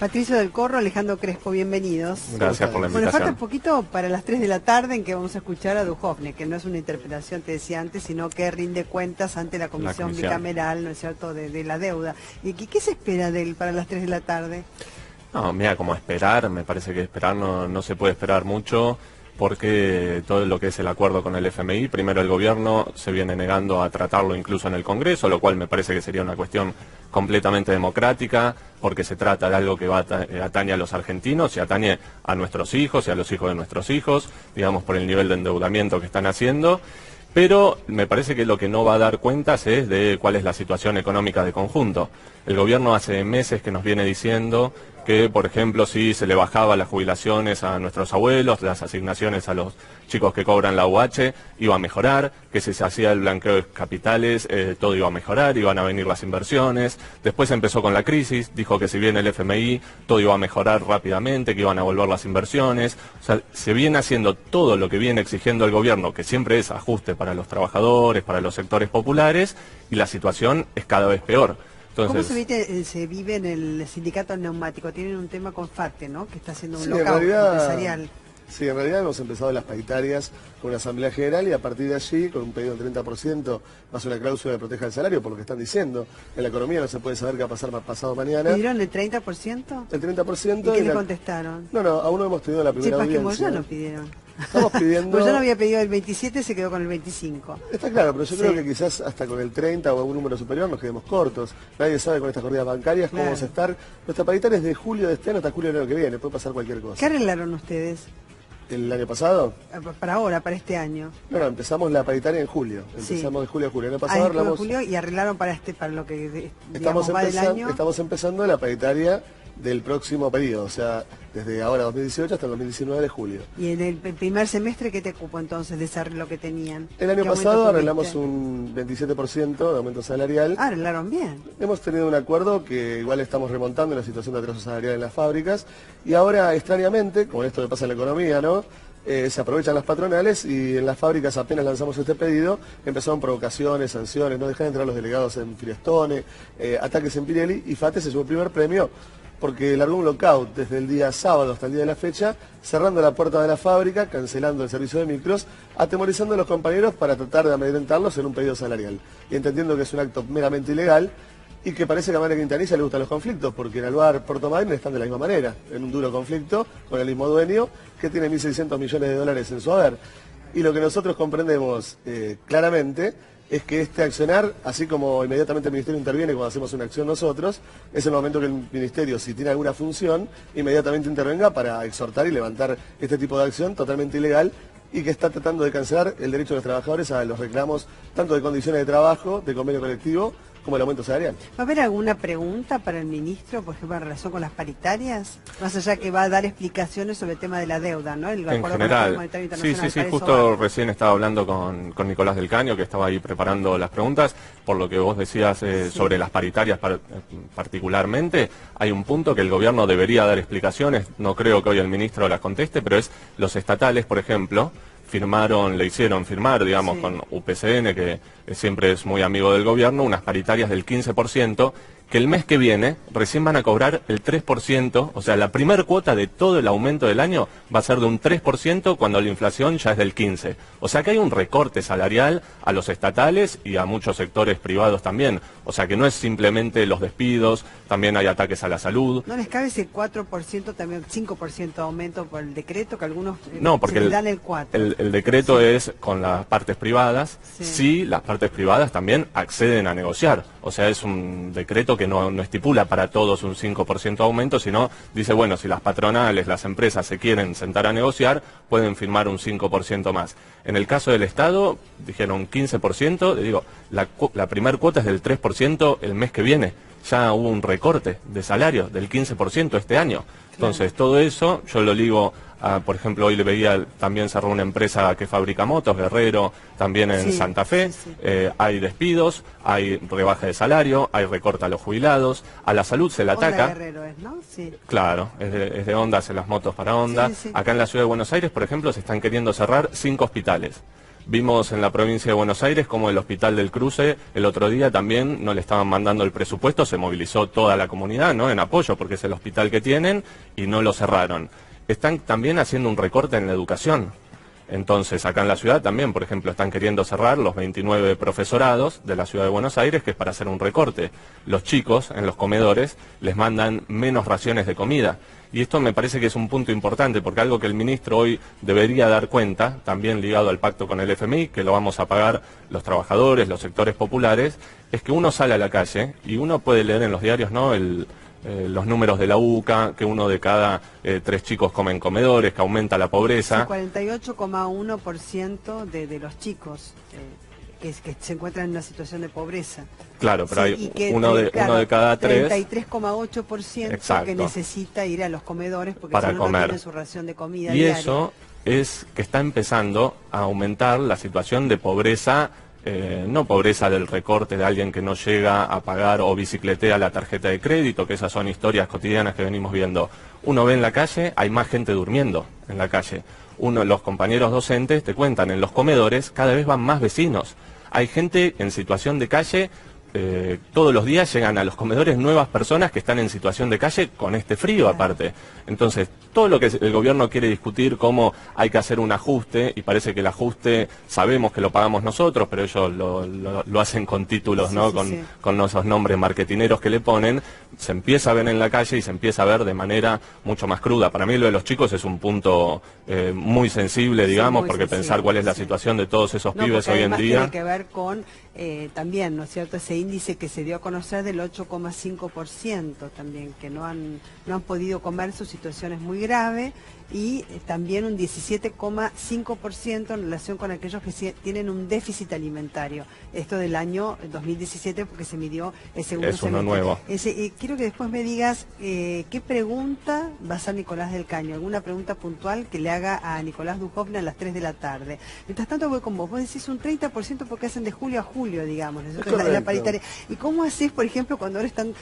Patricio del Corro, Alejandro Crespo, bienvenidos. Gracias por la invitación. Bueno, falta un poquito para las 3 de la tarde en que vamos a escuchar a Duhovne, que no es una interpretación, te decía antes, sino que rinde cuentas ante la comisión bicameral, ¿no es cierto?, de la deuda. ¿Y qué se espera de él para las 3 de la tarde? No, mira, como esperar, me parece que esperar no se puede esperar mucho, porque todo lo que es el acuerdo con el FMI, primero el gobierno se viene negando a tratarlo incluso en el Congreso, lo cual me parece que sería una cuestión completamente democrática, porque se trata de algo que atañe a los argentinos y atañe a nuestros hijos y a los hijos de nuestros hijos, digamos, por el nivel de endeudamiento que están haciendo. Pero me parece que lo que no va a dar cuentas es de cuál es la situación económica de conjunto. El gobierno hace meses que nos viene diciendo que, por ejemplo, si se le bajaba las jubilaciones a nuestros abuelos, las asignaciones a los chicos que cobran la UH, iba a mejorar, que si se hacía el blanqueo de capitales, todo iba a mejorar, iban a venir las inversiones. Después empezó con la crisis, dijo que si viene el FMI, todo iba a mejorar rápidamente, que iban a volver las inversiones. O sea, se viene haciendo todo lo que viene exigiendo el gobierno, que siempre es ajuste para los trabajadores, para los sectores populares, y la situación es cada vez peor. Entonces, ¿cómo se vive en el sindicato neumático? Tienen un tema con FATE, ¿no?, que está haciendo un lockout empresarial. Sí, en realidad hemos empezado las paritarias con una asamblea general y a partir de allí, con un pedido del 30%, más una cláusula que proteja el salario, por lo que están diciendo. En la economía no se puede saber qué va a pasar pasado mañana. ¿Pidieron el 30%? El 30%. ¿Y qué le contestaron? No, aún no hemos tenido la primera audiencia. Ya no pidieron. Estamos pidiendo... Pues yo no había pedido el 27, se quedó con el 25. Está claro, pero yo creo que quizás hasta con el 30 o algún número superior nos quedemos cortos. Nadie sabe con estas corridas bancarias cómo vamos a estar. Nuestra paritaria es de julio de este año hasta julio del año que viene, puede pasar cualquier cosa. ¿Qué arreglaron ustedes? ¿El año pasado? Para ahora, para este año. No, empezamos la paritaria en julio. Empezamos de julio a julio. El año pasado arreglamos... julio y arreglaron para lo que va del año. Estamos empezando la paritaria del próximo periodo, o sea, desde ahora 2018 hasta el 2019 de julio. ¿Y en el primer semestre qué te ocupó entonces de ese arreglo que tenían? El año pasado arreglamos un 27% de aumento salarial. Arreglaron bien. Hemos tenido un acuerdo que igual estamos remontando la situación de atraso salarial en las fábricas y ahora extrañamente, como esto que pasa en la economía, ¿no?, se aprovechan las patronales y en las fábricas apenas lanzamos este pedido, empezaron provocaciones, sanciones, no dejan entrar los delegados en Firestone, ataques en Pirelli y FATE se llevó el primer premio porque largó un lockout desde el día sábado hasta el día de la fecha, cerrando la puerta de la fábrica, cancelando el servicio de micros, atemorizando a los compañeros para tratar de amedrentarlos en un pedido salarial. Y entendiendo que es un acto meramente ilegal y que parece que a María Quintanilla le gustan los conflictos, porque en Alvar, Puerto Madryn están de la misma manera, en un duro conflicto con el mismo dueño que tiene 1.600 millones de dólares en su haber. Y lo que nosotros comprendemos claramente es que este accionar, así como inmediatamente el Ministerio interviene cuando hacemos una acción nosotros, es el momento que el Ministerio, si tiene alguna función, inmediatamente intervenga para exhortar y levantar este tipo de acción totalmente ilegal y que está tratando de cancelar el derecho de los trabajadores a los reclamos tanto de condiciones de trabajo, de convenio colectivo, como el aumento salarial. ¿Va a haber alguna pregunta para el ministro, por ejemplo, en relación con las paritarias? Más allá que va a dar explicaciones sobre el tema de la deuda, ¿no? El en general, sí, justo recién estaba hablando con Nicolás del Caño, que estaba ahí preparando las preguntas, por lo que vos decías sobre las paritarias particularmente, hay un punto que el gobierno debería dar explicaciones, no creo que hoy el ministro las conteste, pero es los estatales, por ejemplo, le hicieron firmar, digamos, con UPCN, que siempre es muy amigo del gobierno, unas paritarias del 15%, que el mes que viene recién van a cobrar el 3%, o sea, la primer cuota de todo el aumento del año va a ser de un 3% cuando la inflación ya es del 15%. O sea que hay un recorte salarial a los estatales y a muchos sectores privados también. O sea que no es simplemente los despidos, también hay ataques a la salud. ¿No les cabe ese 4%, también 5% aumento por el decreto, que algunos no, porque le dan el 4%? El decreto es con las partes privadas, sí, las partes privadas también acceden a negociar. O sea, es un decreto que no estipula para todos un 5% aumento, sino dice, bueno, si las patronales, las empresas se quieren sentar a negociar, pueden firmar un 5% más. En el caso del Estado, dijeron 15%, digo, la primer cuota es del 3% el mes que viene. Ya hubo un recorte de salario del 15% este año. Entonces, todo eso yo lo ligo a, por ejemplo, hoy le veía, también cerró una empresa que fabrica motos, Guerrero, también en Santa Fe. Hay despidos, hay rebaja de salario, hay recorte a los jubilados, a la salud se le ataca. Guerrero es, ¿no? Sí. Claro, es de Honda, hace las motos para Honda. Acá en la ciudad de Buenos Aires, por ejemplo, se están queriendo cerrar 5 hospitales. Vimos en la provincia de Buenos Aires como el Hospital del Cruce el otro día también no le estaban mandando el presupuesto, se movilizó toda la comunidad, ¿no?, en apoyo, porque es el hospital que tienen, y no lo cerraron. Están también haciendo un recorte en la educación. Entonces, acá en la ciudad también, por ejemplo, están queriendo cerrar los 29 profesorados de la ciudad de Buenos Aires, que es para hacer un recorte. Los chicos en los comedores les mandan menos raciones de comida. Y esto me parece que es un punto importante, porque algo que el ministro hoy debería dar cuenta, también ligado al pacto con el FMI, que lo vamos a pagar los trabajadores, los sectores populares, es que uno sale a la calle y uno puede leer en los diarios, ¿no?, los números de la UCA, que 1 de cada 3 chicos comen comedores, que aumenta la pobreza. El 48,1% de los chicos que se encuentran en una situación de pobreza. Claro, pero hay uno de cada 3. 33,8% que necesita ir a los comedores porque para si no, comer. No tiene su ración de comida y diaria. Eso es que está empezando a aumentar la situación de pobreza. No pobreza del recorte de alguien que no llega a pagar o bicicletea la tarjeta de crédito, que esas son historias cotidianas que venimos viendo. Uno ve en la calle, hay más gente durmiendo en la calle. Los compañeros docentes te cuentan, en los comedores cada vez van más vecinos. Hay gente en situación de calle, todos los días llegan a los comedores nuevas personas que están en situación de calle con este frío aparte. Entonces, todo lo que el gobierno quiere discutir, cómo hay que hacer un ajuste, y parece que el ajuste sabemos que lo pagamos nosotros, pero ellos lo hacen con títulos, ¿no? Con esos nombres marketineros que le ponen, se empieza a ver en la calle y se empieza a ver de manera mucho más cruda. Para mí lo de los chicos es un punto muy sensible, digamos, porque pensar cuál es la situación de todos esos pibes hoy en día. Tiene que ver con también, ¿no es cierto?, ese índice que se dio a conocer del 8,5% también, que no han podido comer, su situación es muy grave, y también un 17,5% en relación con aquellos que tienen un déficit alimentario. Esto del año 2017, porque se midió el segundo semestre. Es uno nuevo. Quiero que después me digas qué pregunta va a hacer Nicolás del Caño, alguna pregunta puntual que le haga a Nicolás Duhovne a las 3 de la tarde. Mientras tanto voy con vos. Vos decís un 30% porque hacen de julio a julio, digamos, la paritaria. ¿Y cómo haces, por ejemplo, cuando ahora están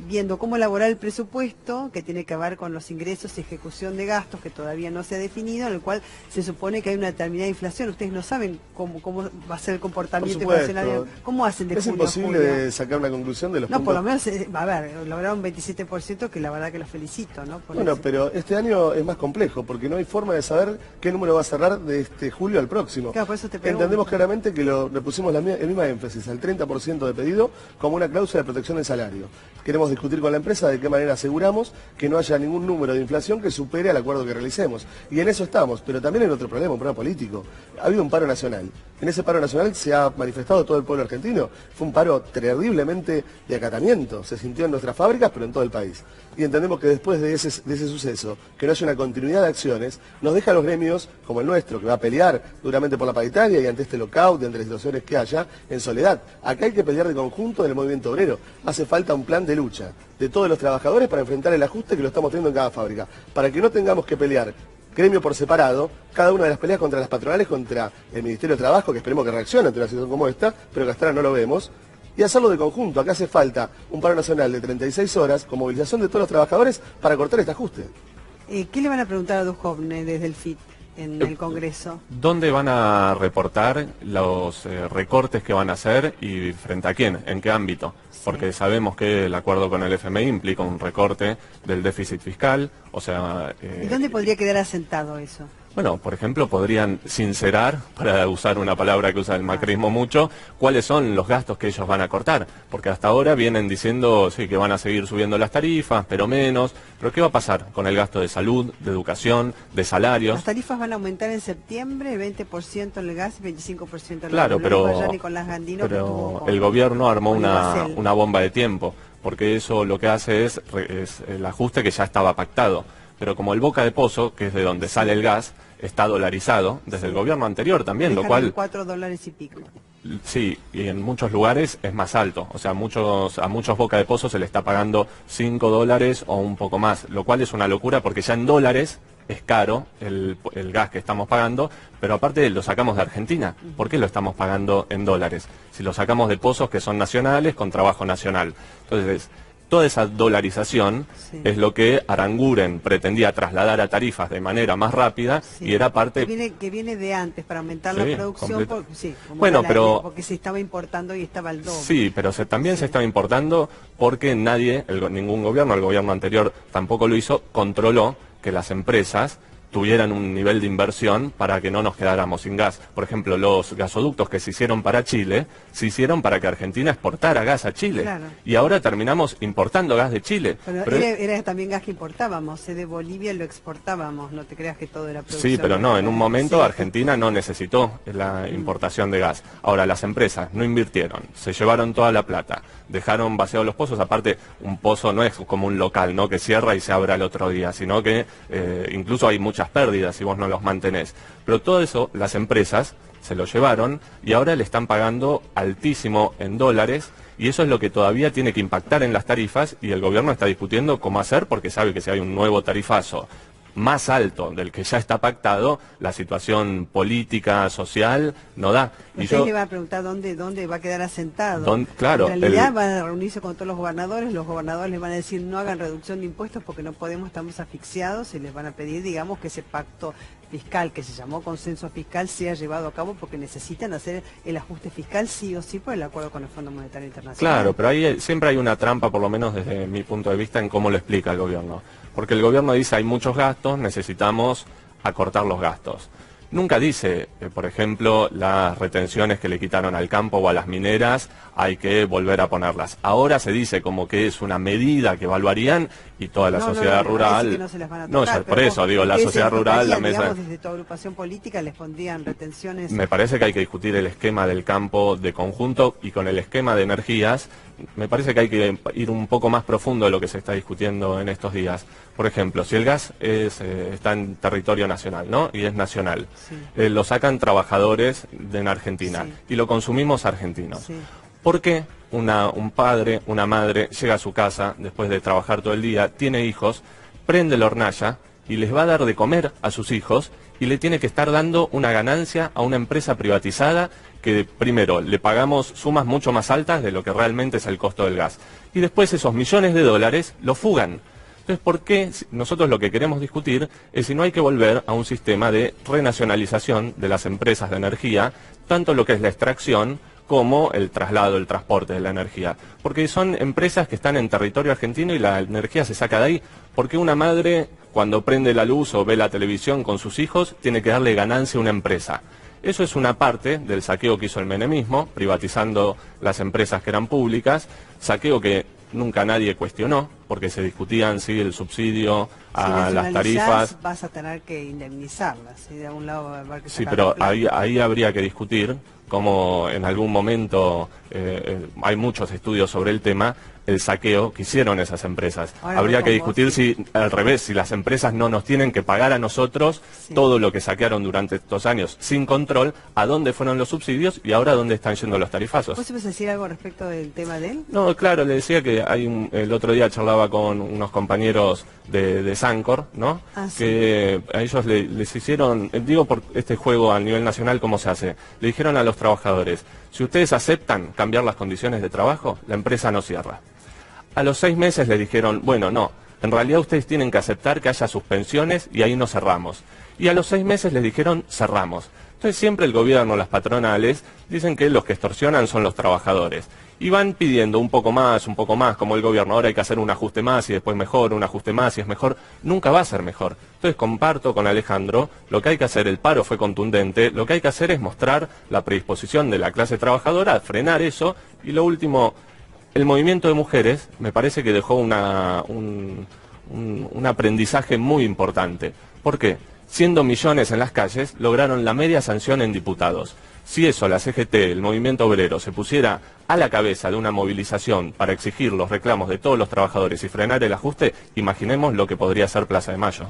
viendo cómo elaborar el presupuesto, que tiene que ver con los ingresos y ejecución de gastos, que todavía no se ha definido, en el cual se supone que hay una determinada inflación? Ustedes no saben cómo va a ser el comportamiento inflacionario. ¿Cómo hacen de julio a julio? Es imposible sacar una conclusión de los puntos. No, por lo menos, a ver, lograron 27%, que la verdad que los felicito, ¿no? Bueno, pero este año es más complejo, porque no hay forma de saber qué número va a cerrar de este julio al próximo. Claro, por eso te pregunto. Entendemos claramente que le pusimos el mismo énfasis al 30% de pedido como una cláusula de protección del salario. Queremos discutir con la empresa de qué manera aseguramos que no haya ningún número de inflación que supere al acuerdo que realicemos. Y en eso estamos, pero también hay otro problema, un problema político. Ha habido un paro nacional. En ese paro nacional se ha manifestado todo el pueblo argentino. Fue un paro terriblemente de acatamiento. Se sintió en nuestras fábricas, pero en todo el país. Y entendemos que después de ese suceso, que no haya una continuidad de acciones, nos deja a los gremios, como el nuestro, que va a pelear duramente por la paritaria y ante este lockout, ante las situaciones que haya, en soledad. Acá hay que pelear de conjunto en el movimiento obrero. Hace falta un plan de lucha de todos los trabajadores para enfrentar el ajuste que lo estamos teniendo en cada fábrica. Para que no tengamos que pelear gremio por separado, cada una de las peleas contra las patronales, contra el Ministerio de Trabajo, que esperemos que reaccione ante una situación como esta, pero que hasta ahora no lo vemos, y hacerlo de conjunto. Acá hace falta un paro nacional de 36 horas con movilización de todos los trabajadores para cortar este ajuste. ¿Qué le van a preguntar a Duhovne desde el FIT en el Congreso? ¿Dónde van a reportar los recortes que van a hacer y frente a quién? ¿En qué ámbito? Porque sabemos que el acuerdo con el FMI implica un recorte del déficit fiscal, o sea... ¿Y dónde podría quedar asentado eso? Bueno, por ejemplo, podrían sincerar, para usar una palabra que usa el macrismo mucho, cuáles son los gastos que ellos van a cortar. Porque hasta ahora vienen diciendo, sí, que van a seguir subiendo las tarifas, pero menos. Pero ¿qué va a pasar con el gasto de salud, de educación, de salarios? Las tarifas van a aumentar en septiembre, 20% en el gas y 25% en el Claro, pero el gobierno armó una bomba de tiempo, porque eso lo que hace es el ajuste que ya estaba pactado. Pero como el boca de pozo, que es de donde sale el gas, está dolarizado desde el gobierno anterior también, lo cual... $4 y pico. Sí, y en muchos lugares es más alto, o sea, a muchos boca de pozo se le está pagando $5 o un poco más, lo cual es una locura porque ya en dólares es caro el gas que estamos pagando, pero aparte lo sacamos de Argentina. ¿Por qué lo estamos pagando en dólares? Si lo sacamos de pozos que son nacionales con trabajo nacional. Entonces, Toda esa dolarización es lo que Aranguren pretendía trasladar a tarifas de manera más rápida y era parte... Que viene de antes, para aumentar la producción, bueno, pero... porque se estaba importando y estaba al doble. Sí, pero también se estaba importando porque ningún gobierno, el gobierno anterior tampoco lo hizo, controló que las empresas tuvieran un nivel de inversión para que no nos quedáramos sin gas. Por ejemplo, los gasoductos que se hicieron para Chile, se hicieron para que Argentina exportara gas a Chile. Claro. Y ahora terminamos importando gas de Chile. Pero era también gas que importábamos, de Bolivia lo exportábamos, no te creas que todo era producción. Sí, pero no, en un momento Argentina no necesitó la importación de gas. Ahora, las empresas no invirtieron, se llevaron toda la plata, dejaron vaciados los pozos. Aparte, un pozo no es como un local, ¿no?, que cierra y se abre al otro día, sino que incluso hay muchas pérdidas si vos no los mantenés. Pero todo eso las empresas se lo llevaron y ahora le están pagando altísimo en dólares, y eso es lo que todavía tiene que impactar en las tarifas, y el gobierno está discutiendo cómo hacer, porque sabe que si hay un nuevo tarifazo más alto del que ya está pactado, la situación política, social, no da. Y usted le va a preguntar dónde va a quedar asentado. Claro, en realidad van a reunirse con todos los gobernadores les van a decir no hagan reducción de impuestos porque no podemos, estamos asfixiados, y les van a pedir, digamos, que ese pacto fiscal que se llamó consenso fiscal sea llevado a cabo, porque necesitan hacer el ajuste fiscal sí o sí por el acuerdo con el Fondo Monetario Internacional. Claro, pero ahí siempre hay una trampa, por lo menos desde mi punto de vista, en cómo lo explica el gobierno. Porque el gobierno dice hay muchos gastos, necesitamos acortar los gastos. Nunca dice, por ejemplo, las retenciones que le quitaron al campo o a las mineras, hay que volver a ponerlas. Ahora se dice como que es una medida que evaluarían, y toda la sociedad rural... Que no se las van a tocar, por eso digo, la sociedad rural, la mesa... Desde tu agrupación política les pondrían retenciones... Me parece que hay que discutir el esquema del campo de conjunto, y con el esquema de energías, me parece que hay que ir un poco más profundo de lo que se está discutiendo en estos días. Por ejemplo, si el gas está en territorio nacional, ¿no?, y es nacional, lo sacan trabajadores en Argentina y lo consumimos argentinos. ¿Por qué un padre, una madre llega a su casa después de trabajar todo el día, tiene hijos, prende la hornalla y les va a dar de comer a sus hijos, y le tiene que estar dando una ganancia a una empresa privatizada que primero le pagamos sumas mucho más altas de lo que realmente es el costo del gas, y después esos millones de dólares los fugan? Entonces, ¿por qué nosotros lo que queremos discutir es si no hay que volver a un sistema de renacionalización de las empresas de energía, tanto lo que es la extracción como el traslado, el transporte de la energía? Porque son empresas que están en territorio argentino y la energía se saca de ahí. ¿Por qué una madre, cuando prende la luz o ve la televisión con sus hijos, tiene que darle ganancia a una empresa? Eso es una parte del saqueo que hizo el menemismo, privatizando las empresas que eran públicas, saqueo que nunca nadie cuestionó, porque se discutían el subsidio a las tarifas. Vas a tener que indemnizarlas, de algún lado va a haber que sacar. Sí, pero ahí habría que discutir, como en algún momento hay muchos estudios sobre el tema, el saqueo que hicieron esas empresas. Ahora habría que discutir si, al revés, si las empresas no nos tienen que pagar a nosotros todo lo que saquearon durante estos años sin control, a dónde fueron los subsidios y ahora dónde están yendo los tarifazos. ¿Vos ibas a decir algo respecto del tema de él? No, claro, le decía que el otro día charlaba con unos compañeros de Sancor, ¿no? Que a ellos les hicieron, digo por este juego a nivel nacional, ¿cómo se hace? Le dijeron a los trabajadores, si ustedes aceptan cambiar las condiciones de trabajo, la empresa no cierra. A los 6 meses le dijeron, bueno, no, en realidad ustedes tienen que aceptar que haya suspensiones y ahí no cerramos. Y a los 6 meses les dijeron, cerramos. Entonces siempre el gobierno, las patronales, dicen que los que extorsionan son los trabajadores. Y van pidiendo un poco más, como el gobierno, ahora hay que hacer un ajuste más y después mejor, un ajuste más y es mejor. Nunca va a ser mejor. Entonces comparto con Alejandro, lo que hay que hacer, el paro fue contundente, lo que hay que hacer es mostrar la predisposición de la clase trabajadora a frenar eso. Y lo último, el movimiento de mujeres me parece que dejó un aprendizaje muy importante. ¿Por qué? Siendo millones en las calles, lograron la media sanción en diputados. Si eso, la CGT, el movimiento obrero, se pusiera a la cabeza de una movilización para exigir los reclamos de todos los trabajadores y frenar el ajuste, imaginemos lo que podría ser Plaza de Mayo.